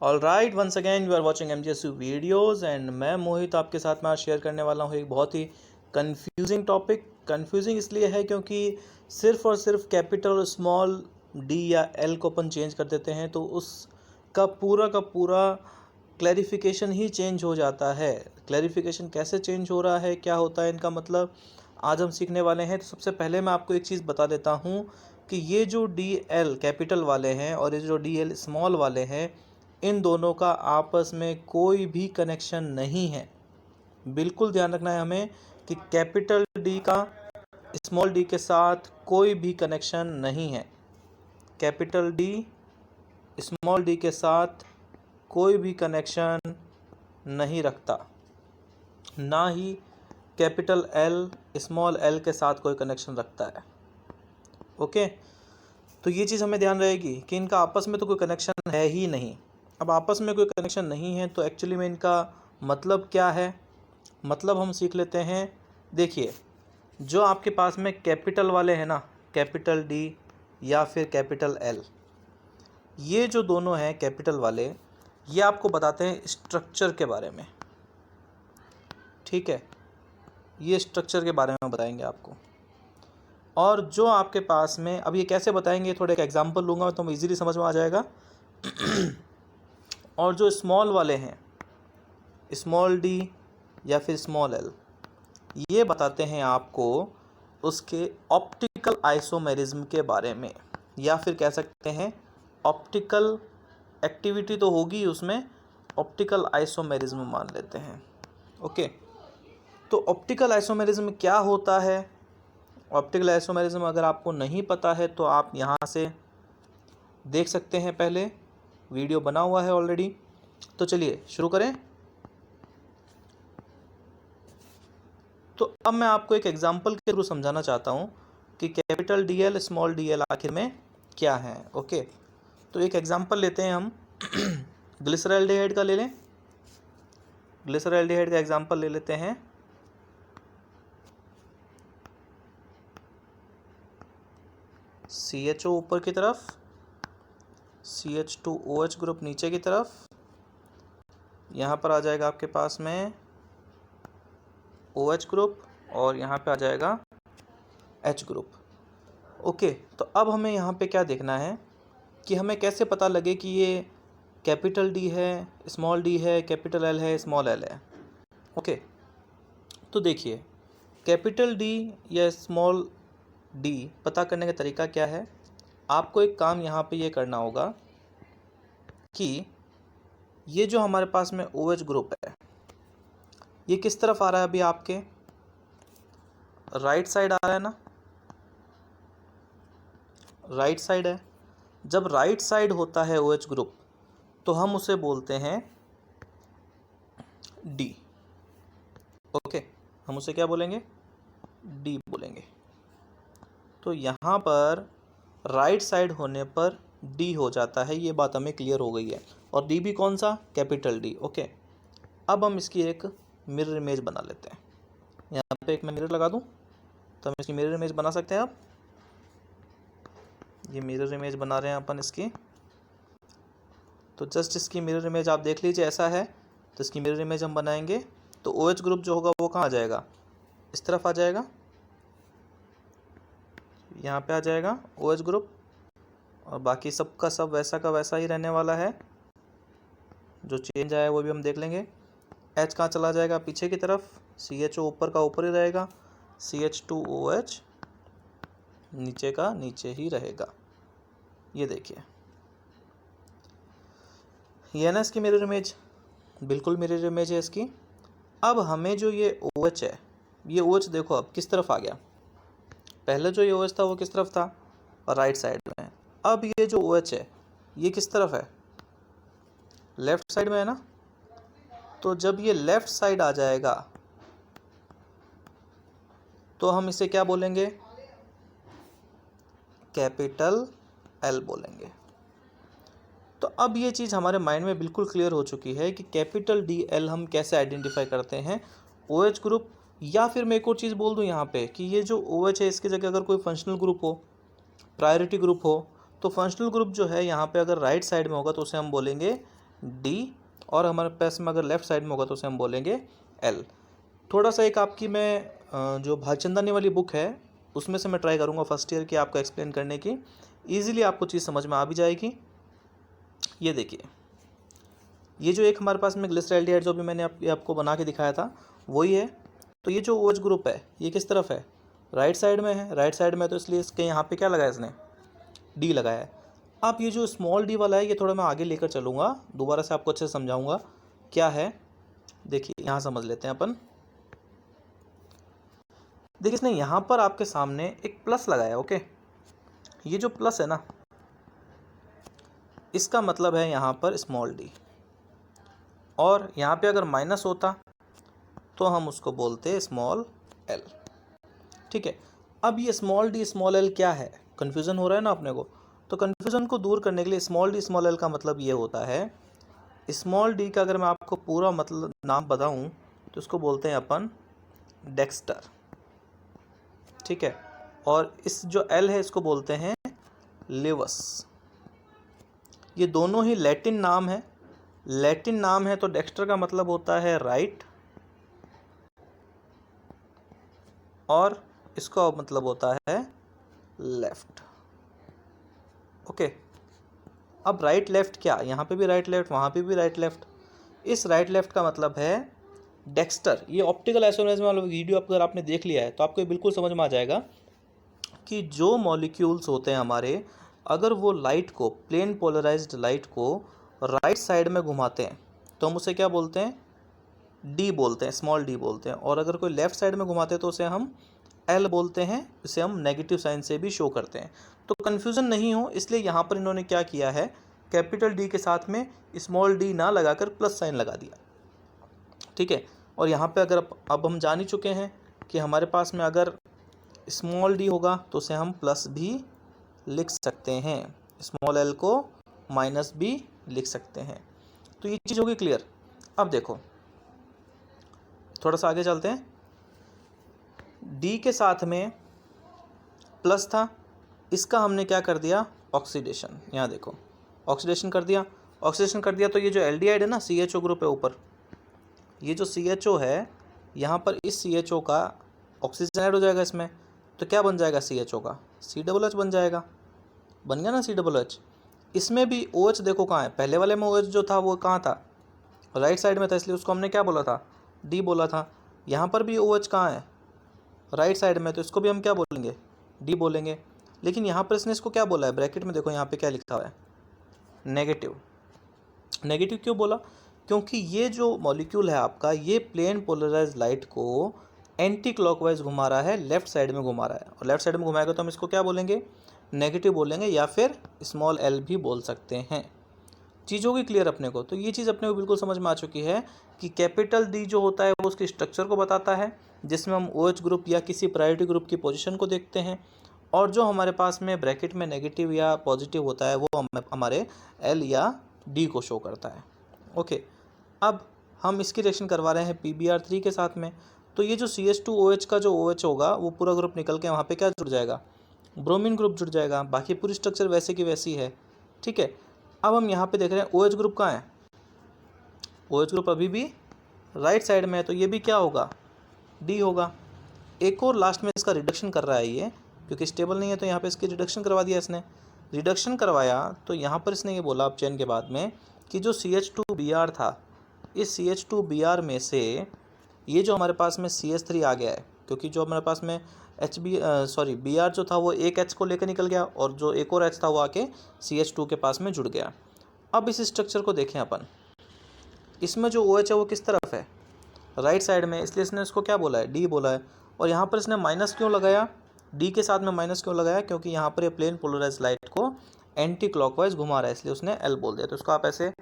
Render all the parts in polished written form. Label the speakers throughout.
Speaker 1: All right, once again you are watching MGSU videos and मैं मोहित आपके साथ में आज शेयर करने वाला हूँ एक बहुत ही कंफ्यूजिंग टॉपिक। कंफ्यूजिंग इसलिए है क्योंकि सिर्फ और सिर्फ कैपिटल और स्मॉल डी या एल को अपन चेंज कर देते हैं तो उसका का पूरा क्लैरिफिकेशन ही चेंज हो जाता है। क्लैरिफिकेशन कैसे चेंज हो रहा है, क्या होता है इनका मतलब, आज हम सीखने वाले हैं। तो सबसे पहले मैं आपको एक चीज़ बता देता हूँ कि ये जो डी एल कैपिटल वाले हैं और ये जो डी एल स्मॉल वाले हैं, इन दोनों का आपस में कोई भी कनेक्शन नहीं है। बिल्कुल ध्यान रखना है हमें कि कैपिटल डी का स्मॉल डी के साथ कोई भी कनेक्शन नहीं है। कैपिटल डी स्मॉल डी के साथ कोई भी कनेक्शन नहीं रखता, ना ही कैपिटल एल स्मॉल एल के साथ कोई कनेक्शन रखता है। ओके, तो ये चीज़ हमें ध्यान रहेगी कि इनका आपस में तो कोई कनेक्शन है ही नहीं। अब आपस में कोई कनेक्शन नहीं है तो एक्चुअली में इनका मतलब क्या है, मतलब हम सीख लेते हैं। देखिए, जो आपके पास में कैपिटल वाले हैं ना, कैपिटल डी या फिर कैपिटल एल, ये जो दोनों हैं कैपिटल वाले, ये आपको बताते हैं स्ट्रक्चर के बारे में। ठीक है, ये स्ट्रक्चर के बारे में बताएंगे आपको। और जो आपके पास में, अब ये कैसे बताएंगे, थोड़ा एक एग्जांपल लूँगा तो इजीली समझ में आ जाएगा। और जो स्मॉल वाले हैं, स्मॉल डी या फिर स्मॉल एल, ये बताते हैं आपको उसके ऑप्टिकल आइसोमेरिज्म के बारे में, या फिर कह सकते हैं ऑप्टिकल एक्टिविटी तो होगी उसमें, ऑप्टिकल आइसोमेरिज्म मान लेते हैं। ओके, तो ऑप्टिकल आइसोमेरिज्म क्या होता है? ऑप्टिकल आइसोमेरिज्म अगर आपको नहीं पता है तो आप यहाँ से देख सकते हैं, पहले वीडियो बना हुआ है ऑलरेडी। तो चलिए शुरू करें। तो अब मैं आपको एक एग्जांपल के थ्रू समझाना चाहता हूँ कि capital D L small D L आखिर में क्या है। ओके, तो एक एग्जांपल लेते हैं हम। ग्लिसरॉल्डिहाइड का ले लें, ग्लिसरॉल्डिहाइड का एग्जांपल ले लेते हैं। CHO ऊपर की तरफ, CH2OH ग्रुप नीचे की तरफ, यहाँ पर आ जाएगा आपके पास में OH ग्रुप और यहाँ पे आ जाएगा H ग्रुप। ओके, तो अब हमें यहाँ पे क्या देखना है कि हमें कैसे पता लगे कि ये कैपिटल डी है, स्मॉल डी है, कैपिटल एल है, स्मॉल एल है। ओके, तो देखिए, कैपिटल डी या स्मॉल डी पता करने का तरीका क्या है। आपको एक काम यहाँ पे ये करना होगा कि ये जो हमारे पास में OH ग्रुप है, ये किस तरफ आ रहा है? अभी आपके राइट साइड आ रहा है ना, राइट साइड है। जब राइट साइड होता है OH ग्रुप तो हम उसे बोलते हैं डी। ओके, हम उसे क्या बोलेंगे? डी बोलेंगे। तो यहाँ पर राइट साइड होने पर डी हो जाता है, ये बात हमें क्लियर हो गई है। और डी भी कौन सा? Capital D. ओके, अब हम इसकी एक मिरर इमेज बना लेते हैं। यहाँ पे एक मैं मिरर लगा दूँ तो हम इसकी मिरर इमेज बना सकते हैं। अब ये मिरर इमेज बना रहे हैं अपन इसकी। तो जस्ट इसकी मिरर इमेज आप देख लीजिए, ऐसा है। तो इसकी मिरर इमेज हम बनाएंगे तो OH ग्रुप जो होगा वो कहाँ आ जाएगा? इस तरफ आ जाएगा, यहाँ पे आ जाएगा OH ग्रुप। और बाकी सब का सब वैसा का वैसा ही रहने वाला है। जो चेंज आया वो भी हम देख लेंगे। H कहाँ चला जाएगा? पीछे की तरफ। CHO ऊपर का ऊपर ही रहेगा, CH2OH नीचे का नीचे ही रहेगा। ये देखिए, ये ना इसकी मिरर इमेज, बिल्कुल मिरर इमेज है इसकी। अब हमें जो ये OH है, ये OH देखो अब किस तरफ आ गया। पहले जो ये OH था वो किस तरफ था? राइट साइड में। अब ये जो OH है ये किस तरफ है? लेफ्ट साइड में है ना। तो जब ये लेफ्ट साइड आ जाएगा तो हम इसे क्या बोलेंगे? कैपिटल एल बोलेंगे। तो अब ये चीज़ हमारे माइंड में बिल्कुल क्लियर हो चुकी है कि कैपिटल डी एल हम कैसे आइडेंटिफाई करते हैं। OH ग्रुप, या फिर मैं एक और चीज़ बोल दूं यहाँ पे कि ये जो OH है इसकी जगह अगर कोई फंक्शनल ग्रुप हो, प्रायोरिटी ग्रुप हो, तो फंक्शनल ग्रुप जो है यहाँ पे अगर राइट साइड में होगा तो उसे हम बोलेंगे डी, और हमारे पास में अगर लेफ्ट साइड में होगा तो उसे हम बोलेंगे एल। थोड़ा सा एक आपकी मैं जो भागचंदानी वाली बुक है उसमें से मैं ट्राई करूँगा फर्स्ट ईयर की आपको एक्सप्लेन करने की, ईजिली आपको चीज़ समझ में आ भी जाएगी। ये देखिए, ये जो एक हमारे पास में ग्लिसरॉल्डिहाइड जो भी मैंने आपको बना के दिखाया था वही है। तो ये जो OH ग्रुप है ये किस तरफ है, राइट साइड में है। राइट साइड में तो इसलिए इसके यहाँ पे क्या लगाया इसने, डी लगाया है। अब ये जो स्मॉल डी वाला है ये थोड़ा मैं आगे लेकर चलूँगा, दोबारा से आपको अच्छे से समझाऊँगा क्या है। देखिए यहाँ समझ लेते हैं अपन। देखिए इसने यहाँ पर आपके सामने एक प्लस लगाया, ओके। ये जो प्लस है ना, इसका मतलब है यहाँ पर स्मॉल डी, और यहाँ पे अगर माइनस होता तो हम उसको बोलते स्मॉल एल, ठीक है। अब ये स्मॉल डी स्मॉल एल क्या है, कन्फ्यूज़न हो रहा है ना अपने को। तो कन्फ्यूज़न को दूर करने के लिए स्मॉल डी स्मॉल एल का मतलब ये होता है, स्मॉल डी का अगर मैं आपको पूरा मतलब नाम बताऊँ तो इसको बोलते हैं अपन डेक्स्टर, ठीक है। और इस जो एल है इसको बोलते हैं लेवस। ये दोनों ही लैटिन नाम है, लैटिन नाम है। तो डेक्स्टर का मतलब होता है राइट, और इसका मतलब होता है लेफ्ट, ओके। अब राइट लेफ्ट क्या, यहाँ पे भी राइट लेफ्ट, वहाँ पे भी राइट लेफ्ट। इस राइट लेफ्ट का मतलब है डेक्स्टर। ये ऑप्टिकल आइसोमेरिज्म वाला वीडियो अगर आपने देख लिया है तो आपको बिल्कुल समझ में आ जाएगा कि जो मॉलिक्यूल्स होते हैं हमारे, अगर वो लाइट को, प्लेन पोलराइज्ड लाइट को राइट साइड में घुमाते हैं तो हम उसे क्या बोलते हैं, डी बोलते हैं, स्मॉल डी बोलते हैं। और अगर कोई लेफ़्ट साइड में घुमाते हैं तो उसे हम एल बोलते हैं, इसे हम नेगेटिव साइन से भी शो करते हैं। तो कन्फ्यूज़न नहीं हो इसलिए यहाँ पर इन्होंने क्या किया है, कैपिटल डी के साथ में स्मॉल डी ना लगाकर प्लस साइन लगा दिया, ठीक है। और यहाँ पे अगर अब हम जान ही चुके हैं कि हमारे पास में अगर स्मॉल डी होगा तो उसे हम प्लस भी लिख सकते हैं, स्मॉल एल को माइनस भी लिख सकते हैं। तो ये चीज़ होगी क्लियर। अब देखो थोड़ा सा आगे चलते हैं। डी के साथ में प्लस था, इसका हमने क्या कर दिया, ऑक्सीडेशन। यहाँ देखो ऑक्सीडेशन कर दिया, ऑक्सीडेशन कर दिया। तो ये जो एल्डिहाइड है ना, CHO ग्रुप है ऊपर, ये जो CHO है यहाँ पर, इस CHO का ऑक्सीजन ऐड हो जाएगा इसमें, तो क्या बन जाएगा CHO का, CH बन जाएगा, बन गया ना CH। इसमें भी OH देखो कहाँ है, पहले वाले में OH जो था वो कहाँ था, राइट साइड में था, इसलिए उसको हमने क्या बोला था, डी बोला था। यहाँ पर भी OH कहाँ है, राइट साइड में, तो इसको भी हम क्या बोलेंगे, डी बोलेंगे। लेकिन यहाँ पर इसने इसको क्या बोला है, ब्रैकेट में देखो यहाँ पे क्या लिखा हुआ है, नेगेटिव। नेगेटिव क्यों बोला, क्योंकि ये जो मॉलिक्यूल है आपका, ये प्लेन पोलराइज लाइट को एंटी क्लॉकवाइज घुमा रहा है, लेफ्ट साइड में घुमा रहा है। और लेफ्ट साइड में घुमाएगा तो हम इसको क्या बोलेंगे, नेगेटिव बोलेंगे, या फिर स्मॉल एल भी बोल सकते हैं। चीज़ होगी क्लियर अपने को। तो ये चीज़ अपने को बिल्कुल समझ में आ चुकी है कि कैपिटल डी जो होता है वो उसके स्ट्रक्चर को बताता है, जिसमें हम OH ग्रुप या किसी प्रायोरिटी ग्रुप की पोजीशन को देखते हैं, और जो हमारे पास में ब्रैकेट में नेगेटिव या पॉजिटिव होता है वो हमारे एल या डी को शो करता है, ओके। अब हम इसकी रिएक्शन करवा रहे हैं PBr3 के साथ में। तो ये जो CH2OH का जो OH होगा वो पूरा ग्रुप निकल के वहाँ पे क्या जुड़ जाएगा, ब्रोमीन ग्रुप जुड़ जाएगा। बाकी पूरी स्ट्रक्चर वैसे की वैसी है, ठीक है। अब हम यहाँ पे देख रहे हैं OH ग्रुप कहाँ है, OH ग्रुप अभी भी राइट साइड में है, तो ये भी क्या होगा, डी होगा। एक और लास्ट में इसका रिडक्शन कर रहा है ये, क्योंकि स्टेबल नहीं है तो यहाँ पे इसकी रिडक्शन करवा दिया इसने। रिडक्शन करवाया तो यहाँ पर इसने ये बोला अब चेन के बाद में कि जो CH2Br था, इस CH2Br में से ये जो हमारे पास में CH3 आ गया है, क्योंकि जो हमारे पास में Br जो था वो एक H को लेकर निकल गया, और जो एक और H था वो आके CH2 के पास में जुड़ गया। अब इस स्ट्रक्चर को देखें अपन, इसमें जो OH है वो किस तरफ है, राइट साइड में, इसलिए इसने इसको क्या बोला है, डी बोला है। और यहाँ पर इसने माइनस क्यों लगाया, डी के साथ में माइनस क्यों लगाया, क्योंकि यहाँ पर ये प्लेन पोलराइज लाइट को एंटी क्लॉकवाइज घुमा रहा है, इसलिए उसने एल बोल दिया। तो इसको आप ऐसे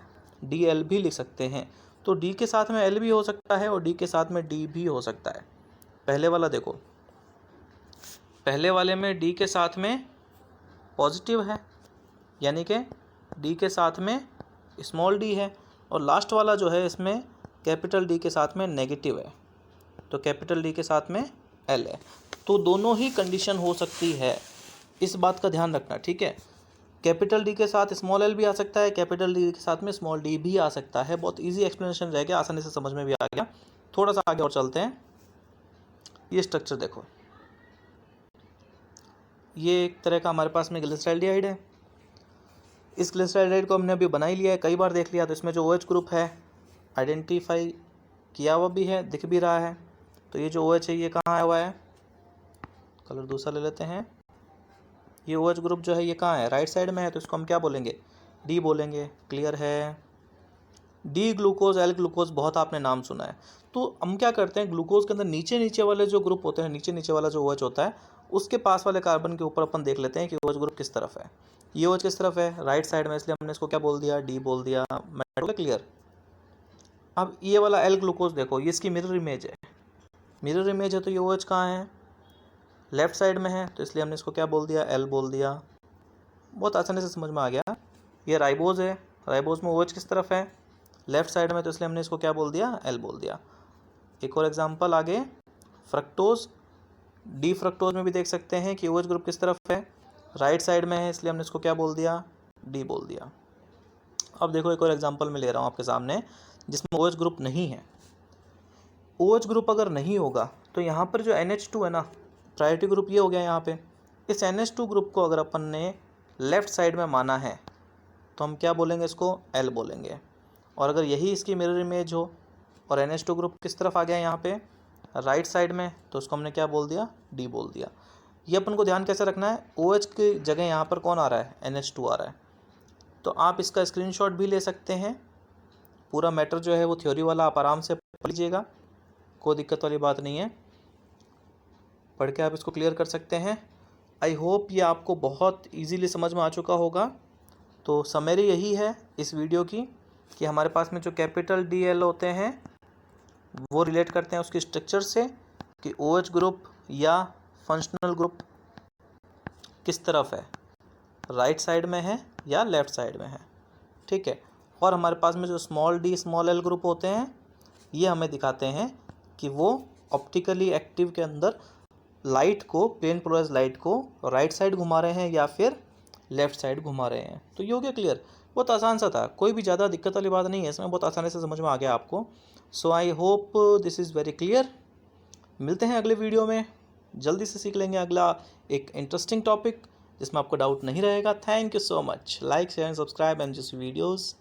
Speaker 1: DL भी लिख सकते हैं। तो डी के साथ में एल भी हो सकता है और डी के साथ में डी भी हो सकता है। पहले वाला देखो, पहले वाले में डी के साथ में पॉजिटिव है, यानी कि डी के साथ में स्मॉल डी है, और लास्ट वाला जो है इसमें कैपिटल डी के साथ में नेगेटिव है, तो कैपिटल डी के साथ में एल है। तो दोनों ही कंडीशन हो सकती है, इस बात का ध्यान रखना, ठीक है। कैपिटल डी के साथ स्मॉल एल भी आ सकता है, कैपिटल डी के साथ में स्मॉल डी भी आ सकता है। बहुत इजी एक्सप्लेनेशन रह गया, आसानी से समझ में भी आ गया। थोड़ा सा आगे और चलते हैं। ये स्ट्रक्चर देखो, ये एक तरह का हमारे पास में ग्लिसरॉल्डिहाइड है। इस ग्लिसरॉल्डिहाइड को हमने अभी बना ही लिया है, कई बार देख लिया। तो इसमें जो OH ग्रुप है आइडेंटिफाई किया हुआ भी है, दिख भी रहा है। तो ये जो OH है ये कहाँ आया हुआ है, कलर दूसरा ले लेते हैं। ये OH ग्रुप जो है ये कहाँ है, राइट साइड में है। तो इसको हम क्या बोलेंगे, डी बोलेंगे। क्लियर है। डी ग्लूकोज, एल ग्लूकोज बहुत आपने नाम सुना है। तो हम क्या करते हैं, ग्लूकोज के अंदर नीचे नीचे वाले जो ग्रुप होते हैं, नीचे नीचे वाला जो OH होता है, उसके पास वाले कार्बन के ऊपर अपन देख लेते हैं कि OH ग्रुप किस तरफ है। ये OH किस तरफ है, राइट साइड में, इसलिए हमने इसको क्या बोल दिया, डी बोल दिया। क्लियर। अब ये वाला एल ग्लूकोज देखो, ये इसकी मिरर इमेज है। मिरर इमेज है तो ये OH कहाँ है, लेफ्ट साइड में है। तो इसलिए हमने इसको क्या बोल दिया, एल बोल दिया। बहुत आसानी से समझ में आ गया। ये राइबोज है, राइबोज में OH किस तरफ है, लेफ्ट साइड में। तो इसलिए हमने इसको क्या बोल दिया, एल बोल दिया। एक और एग्जांपल आगे, फ्रक्टोज। डी फ्रक्टोज में भी देख सकते हैं कि OH ग्रुप किस तरफ है, राइट साइड में है। इसलिए हमने इसको क्या बोल दिया, डी बोल दिया। अब देखो एक और एग्जांपल मैं ले रहा हूँ आपके सामने, जिसमें OH ग्रुप नहीं है। OH ग्रुप अगर नहीं होगा तो यहाँ पर जो NH2 है ना, प्रायोरिटी ग्रुप ये हो गया यहाँ पे। इस NH2 ग्रुप को अगर अपन ने लेफ्ट साइड में माना है तो हम क्या बोलेंगे, इसको एल बोलेंगे। और अगर यही इसकी मिरर इमेज हो और NH2 ग्रुप किस तरफ आ गया यहाँ पे, राइट साइड में, तो उसको हमने क्या बोल दिया, डी बोल दिया। ये अपन को ध्यान कैसे रखना है, OH की जगह यहाँ पर कौन आ रहा है, NH2 आ रहा है। तो आप इसका स्क्रीनशॉट भी ले सकते हैं। पूरा मैटर जो है वो थ्योरी वाला आप आराम से पढ़ लीजिएगा, कोई दिक्कत वाली बात नहीं है। पढ़ के आप इसको क्लियर कर सकते हैं। आई होप ये आपको बहुत इजीली समझ में आ चुका होगा। तो समरी यही है इस वीडियो की कि हमारे पास में जो कैपिटल DL होते हैं वो रिलेट करते हैं उसकी स्ट्रक्चर से कि OH ग्रुप या फंक्शनल ग्रुप किस तरफ है, राइट साइड में है या लेफ़्ट साइड में है। ठीक है। और हमारे पास में जो small D small L group होते हैं ये हमें दिखाते हैं कि वो ऑप्टिकली एक्टिव के अंदर लाइट को, प्लेन पोलराइज्ड लाइट को राइट साइड घुमा रहे हैं या फिर लेफ़्ट साइड घुमा रहे हैं। तो ये हो गया क्लियर। बहुत आसान सा था, कोई भी ज़्यादा दिक्कत वाली बात नहीं है इसमें, बहुत आसानी से समझ में आ गया आपको। So I hope this is very clear. मिलते हैं अगले वीडियो में, जल्दी से सीख लेंगे अगला एक इंटरेस्टिंग टॉपिक जिसमें आपको डाउट नहीं रहेगा। Thank you so much. Like share and subscribe MJSU videos.